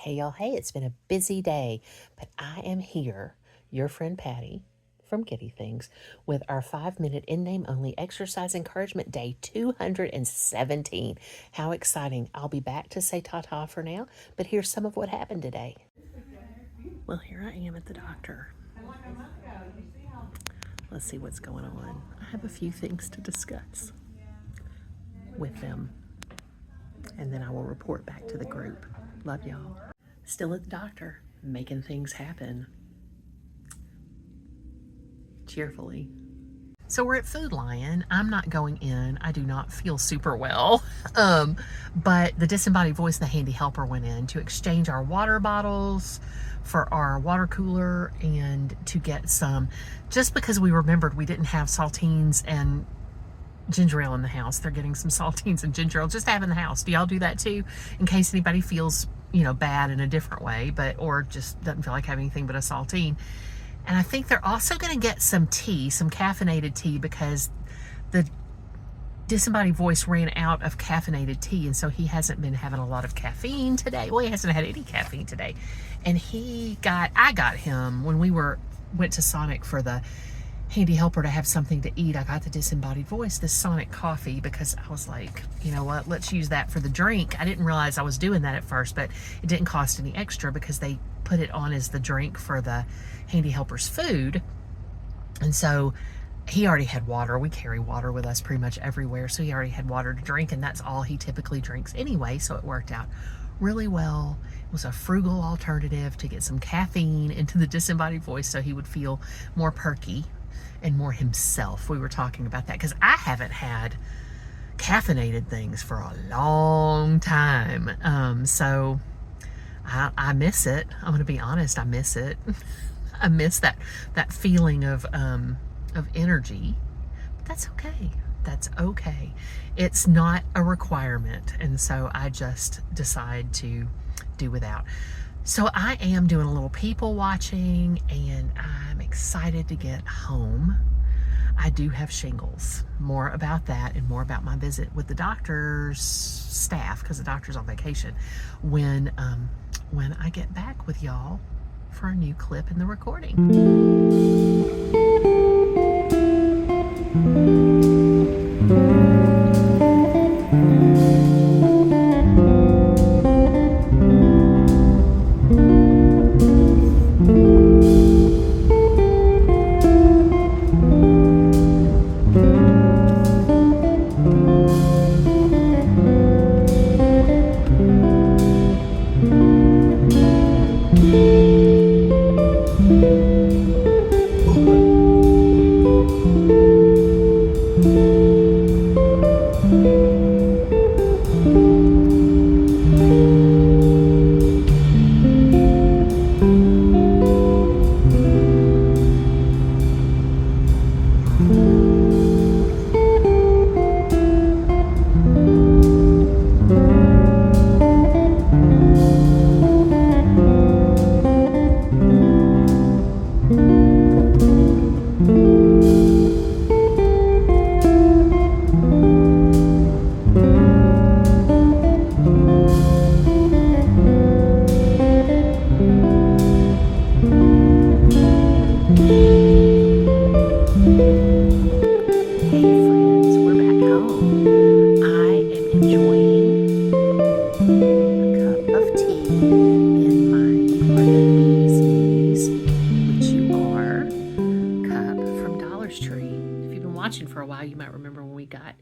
Hey, y'all. Hey, it's been a busy day, but I am here, your friend Patty from Giddy Things, with our 5-minute in name only exercise encouragement day 217. How exciting. I'll be back to say ta ta for now, but here's some of what happened today. Well, here I am at the doctor. Let's see what's going on. I have a few things to discuss with them, and then I will report back to the group. Love y'all. Still at the doctor, making things happen cheerfully. So we're at Food Lion. I'm not going in. I do not feel super well. But the disembodied voice and the handy helper went in to exchange our water bottles for our water cooler and to get some, just because we remembered we didn't have saltines and ginger ale in the house. They're getting some saltines and ginger ale just to have in the house. Do y'all do that too? In case anybody feels, bad in a different way, or just doesn't feel like having anything but a saltine. And I think they're also going to get some tea, some caffeinated tea, because the disembodied voice ran out of caffeinated tea, and so he hasn't been having a lot of caffeine today. Well, he hasn't had any caffeine today. And I got him when we went to Sonic for the handy helper to have something to eat. I got the disembodied voice, this Sonic coffee, because I was like, you know what, let's use that for the drink. I didn't realize I was doing that at first, but it didn't cost any extra because they put it on as the drink for the handy helper's food. And so he already had water. We carry water with us pretty much everywhere, so he already had water to drink, and that's all he typically drinks anyway, so it worked out really well. It was a frugal alternative to get some caffeine into the disembodied voice so he would feel more perky and more himself. We were talking about that because I haven't had caffeinated things for a long time. So I miss it. I'm going to be honest. I miss it. I miss that feeling of energy. But that's okay. That's okay. It's not a requirement. And so I just decide to do without. So I am doing a little people watching, and I'm excited to get home. I do have shingles. More about that and more about my visit with the doctor's staff, because the doctor's on vacation, when I get back with y'all for a new clip in the recording. For a while, you might remember when we got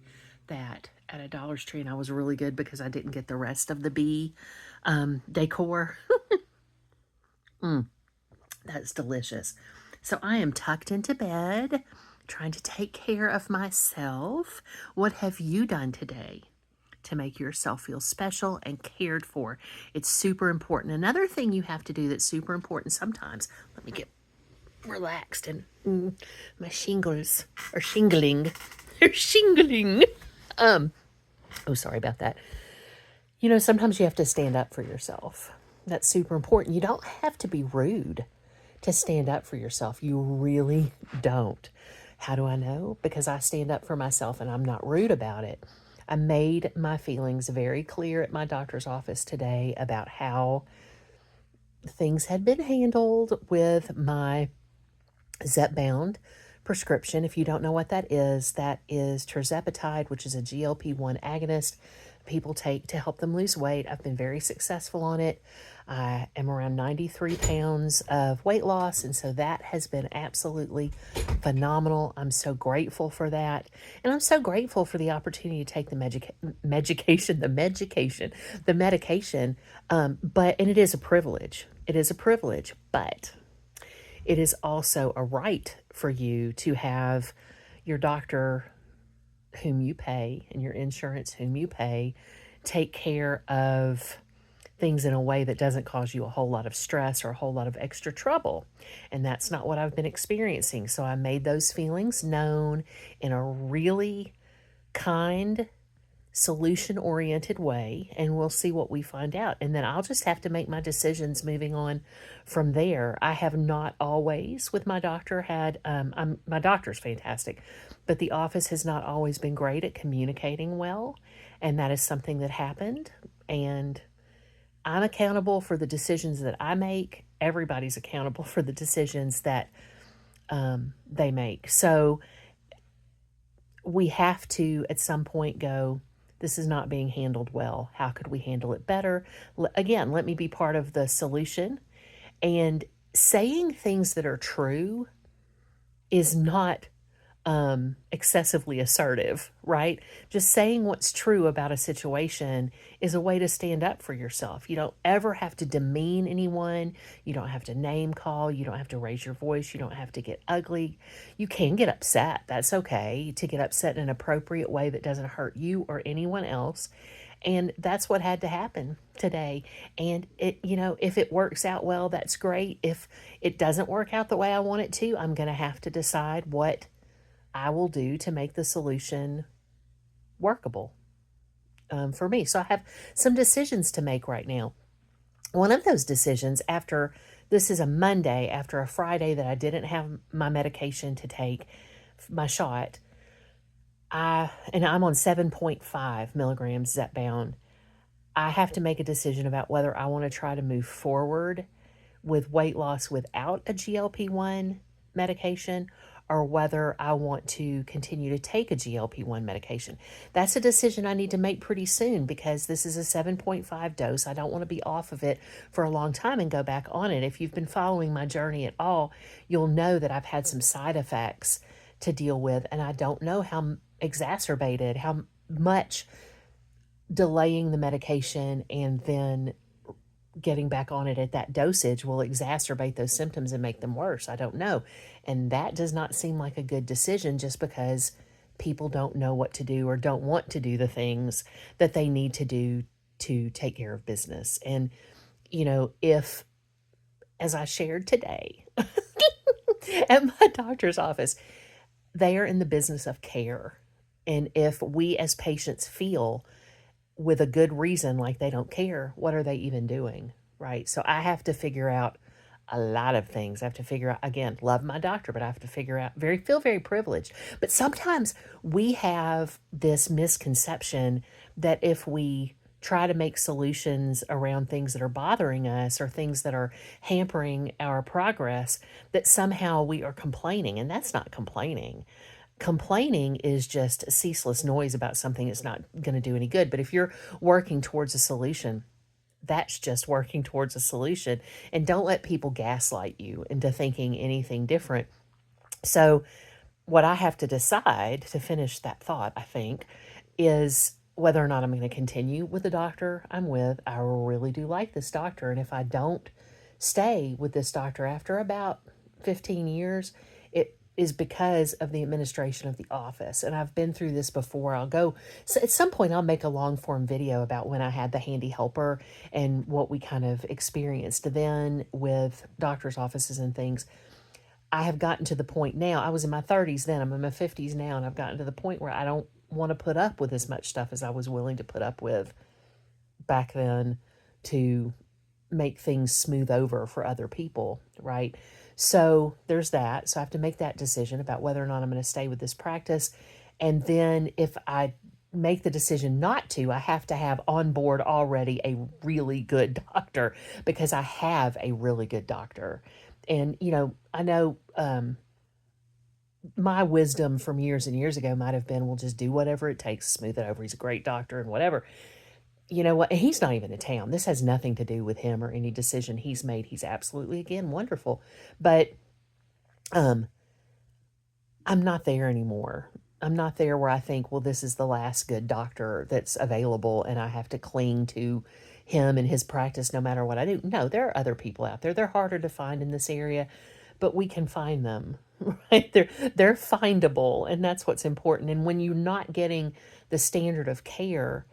that at a Dollar Tree, and I was really good because I didn't get the rest of the bee decor. That's delicious. So I am tucked into bed, trying to take care of myself. What have you done today to make yourself feel special and cared for? It's super important. Another thing you have to do that's super important sometimes, let me get relaxed, and my shingles are shingling. They're shingling. Oh, sorry about that. Sometimes you have to stand up for yourself. That's super important. You don't have to be rude to stand up for yourself. You really don't. How do I know? Because I stand up for myself and I'm not rude about it. I made my feelings very clear at my doctor's office today about how things had been handled with my Zepbound prescription. If you don't know what that is tirzepatide, which is a GLP-1 agonist people take to help them lose weight. I've been very successful on it. I am around 93 pounds of weight loss, and so that has been absolutely phenomenal. I'm so grateful for that. And I'm so grateful for the opportunity to take the medication. And it is a privilege. It is a privilege, but it is also a right for you to have your doctor whom you pay and your insurance whom you pay take care of things in a way that doesn't cause you a whole lot of stress or a whole lot of extra trouble. And that's not what I've been experiencing. So I made those feelings known in a really kind, solution oriented way, and we'll see what we find out. And then I'll just have to make my decisions moving on from there. I have not always, with my doctor, had, my doctor's fantastic, but the office has not always been great at communicating well. And that is something that happened. And I'm accountable for the decisions that I make. Everybody's accountable for the decisions that they make. So we have to, at some point, go, this is not being handled well. How could we handle it better? Again, let me be part of the solution. And saying things that are true is not excessively assertive, right? Just saying what's true about a situation is a way to stand up for yourself. You don't ever have to demean anyone. You don't have to name call. You don't have to raise your voice. You don't have to get ugly. You can get upset. That's okay to get upset in an appropriate way that doesn't hurt you or anyone else. And that's what had to happen today. And if it works out well, that's great. If it doesn't work out the way I want it to, I'm going to have to decide what I will do to make the solution workable for me. So I have some decisions to make right now. One of those decisions, after this is a Monday, after a Friday that I didn't have my medication to take, my shot, I'm on 7.5 milligrams Zepbound. I have to make a decision about whether I want to try to move forward with weight loss without a GLP-1 medication, or whether I want to continue to take a GLP-1 medication. That's a decision I need to make pretty soon, because this is a 7.5 dose. I don't want to be off of it for a long time and go back on it. If you've been following my journey at all, you'll know that I've had some side effects to deal with, and I don't know how exacerbated, how much delaying the medication and then getting back on it at that dosage will exacerbate those symptoms and make them worse. I don't know. And that does not seem like a good decision, just because people don't know what to do or don't want to do the things that they need to do to take care of business. And, if, as I shared today at my doctor's office, they are in the business of care. And if we as patients feel with a good reason like they don't care, what are they even doing, right? So I have to figure out a lot of things. I have to figure out, again, love my doctor, but I have to figure out, feel very privileged. But sometimes we have this misconception that if we try to make solutions around things that are bothering us or things that are hampering our progress, that somehow we are complaining, and that's not complaining. Complaining is just ceaseless noise about something that's not going to do any good. But if you're working towards a solution, that's just working towards a solution. And don't let people gaslight you into thinking anything different. So, what I have to decide, to finish that thought, I think, is whether or not I'm going to continue with the doctor I'm with. I really do like this doctor. And if I don't stay with this doctor after about 15 years, it is because of the administration of the office. And I've been through this before. So at some point I'll make a long form video about when I had the handy helper and what we kind of experienced then with doctor's offices and things. I have gotten to the point now, I was in my 30s then, I'm in my 50s now, and I've gotten to the point where I don't want to put up with as much stuff as I was willing to put up with back then to make things smooth over for other people, right? So there's that. So I have to make that decision about whether or not I'm going to stay with this practice. And then if I make the decision not to, I have to have on board already a really good doctor, because I have a really good doctor. And, I know my wisdom from years and years ago might have been, we'll just do whatever it takes, smooth it over. He's a great doctor and whatever. You know what? And he's not even in town. This has nothing to do with him or any decision he's made. He's absolutely, again, wonderful. But um, I'm not there anymore. I'm not there where I think, well, this is the last good doctor that's available and I have to cling to him and his practice no matter what I do. No, there are other people out there. They're harder to find in this area, but we can find them, right? They're findable, and that's what's important. And when you're not getting the standard of care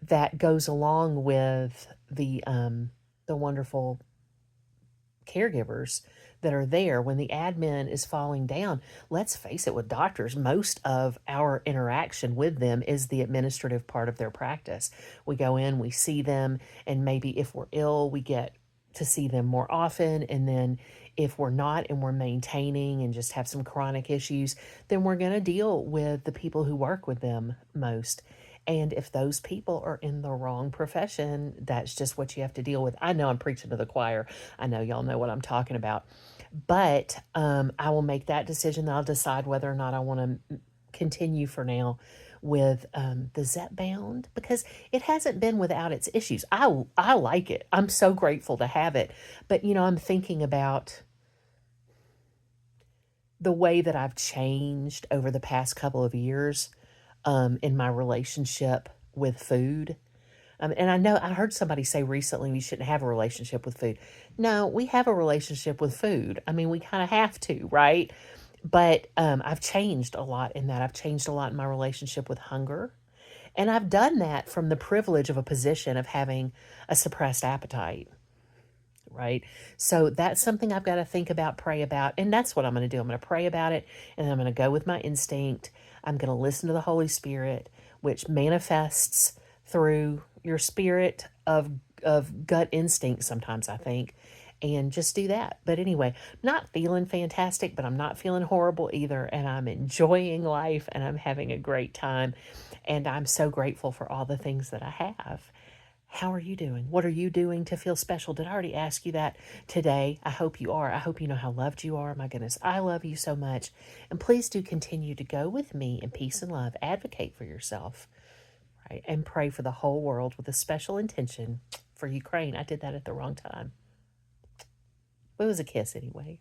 that goes along with the wonderful caregivers that are there, when the admin is falling down, let's face it, with doctors, most of our interaction with them is the administrative part of their practice. We go in, we see them, and maybe if we're ill, we get to see them more often. And then if we're not and we're maintaining and just have some chronic issues, then we're going to deal with the people who work with them most. And if those people are in the wrong profession, that's just what you have to deal with. I know I'm preaching to the choir. I know y'all know what I'm talking about. But I will make that decision. I'll decide whether or not I want to continue for now with the Zepbound, because it hasn't been without its issues. I like it. I'm so grateful to have it. But, I'm thinking about the way that I've changed over the past couple of years in my relationship with food. And I know I heard somebody say recently we shouldn't have a relationship with food. No, we have a relationship with food. I mean, we kind of have to, right? But I've changed a lot in that. I've changed a lot in my relationship with hunger. And I've done that from the privilege of a position of having a suppressed appetite, right? So that's something I've got to think about, pray about, and that's what I'm going to do. I'm going to pray about it, and I'm going to go with my instinct. I'm going to listen to the Holy Spirit, which manifests through your spirit of gut instinct sometimes, I think, and just do that. But anyway, not feeling fantastic, but I'm not feeling horrible either, and I'm enjoying life, and I'm having a great time, and I'm so grateful for all the things that I have. How are you doing? What are you doing to feel special? Did I already ask you that today? I hope you are. I hope you know how loved you are. My goodness, I love you so much. And please do continue to go with me in peace and love. Advocate for yourself, right? And pray for the whole world with a special intention for Ukraine. I did that at the wrong time. It was a kiss anyway.